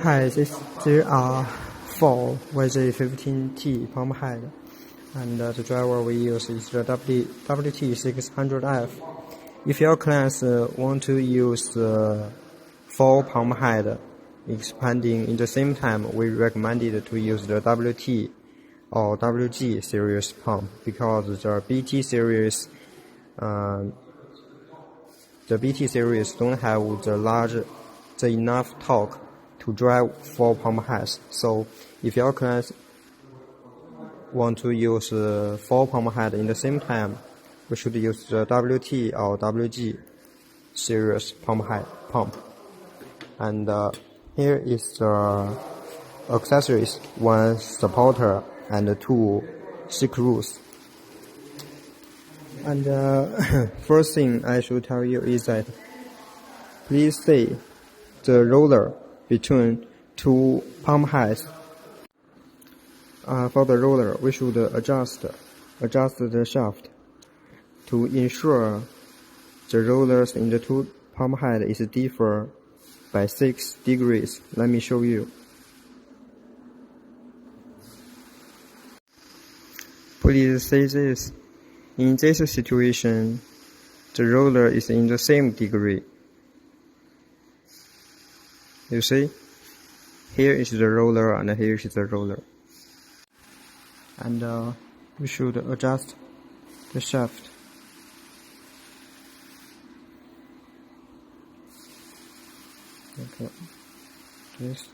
Hi, there are 4 WT600F pump head, and the driver we use is the WT600F. If your clients want to use 4 pump head expanding in the same time, we recommended to use the WT or WG series pump because the BT series don't have the enough torque to drive 4 pump heads. So if your clients want to use 4 pump head in the same time, we should use the WT or WG series pump. And here is the accessories: 1 supporter and 2 screws. And first thing I should tell you is that please see the roller between 2 pump heads. For the roller, we should adjust the shaft to ensure the rollers in the 2 pump head is differ by 6 degrees. Let me show you. Please see this. In this situation, the roller is in the same degree. You see? Here is the roller and here is the roller. And we should adjust the shaft. Okay. This.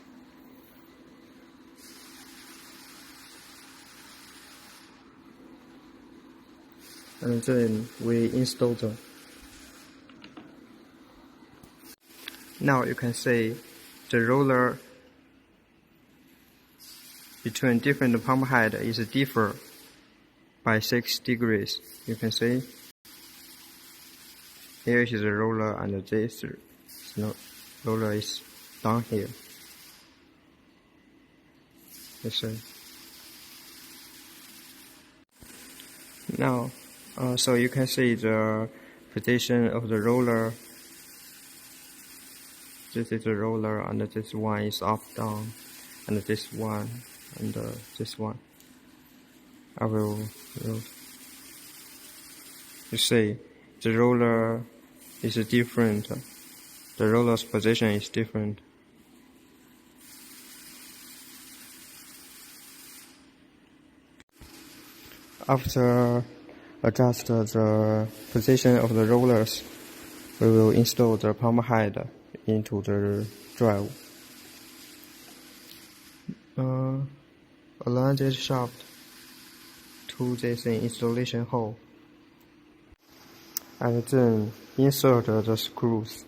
And then we install them. Now you can see the roller between different pump head is differ by 6 degrees. You can see here is the roller and this roller is down here. You see. Now so you can see the position of the roller. This is the roller and this one is up down, and this one and this one. I will you see the roller is different. The roller's position is different. After adjust the position of the rollers, we will install the pump head into the drive. Align this shaft to this installation hole, and then insert the screws.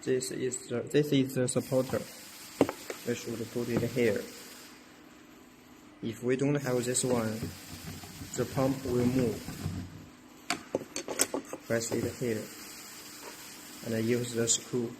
This is the supporter. We should put it here. If we don't have this one, the pump will move. Press it here and use the screw.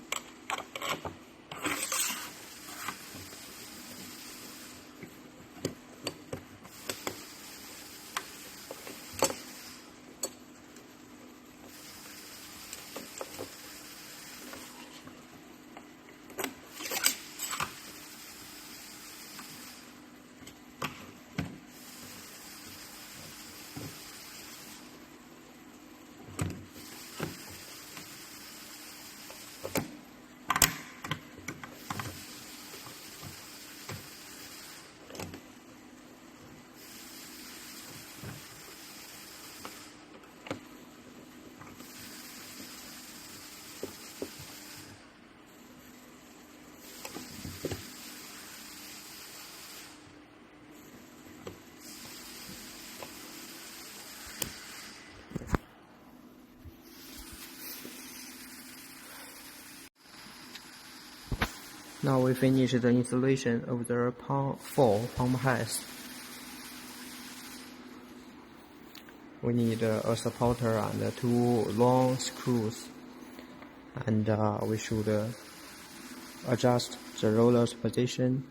Now we finish the installation of the 4 pump heads. We need a supporter and 2 long screws, and we should adjust the roller's position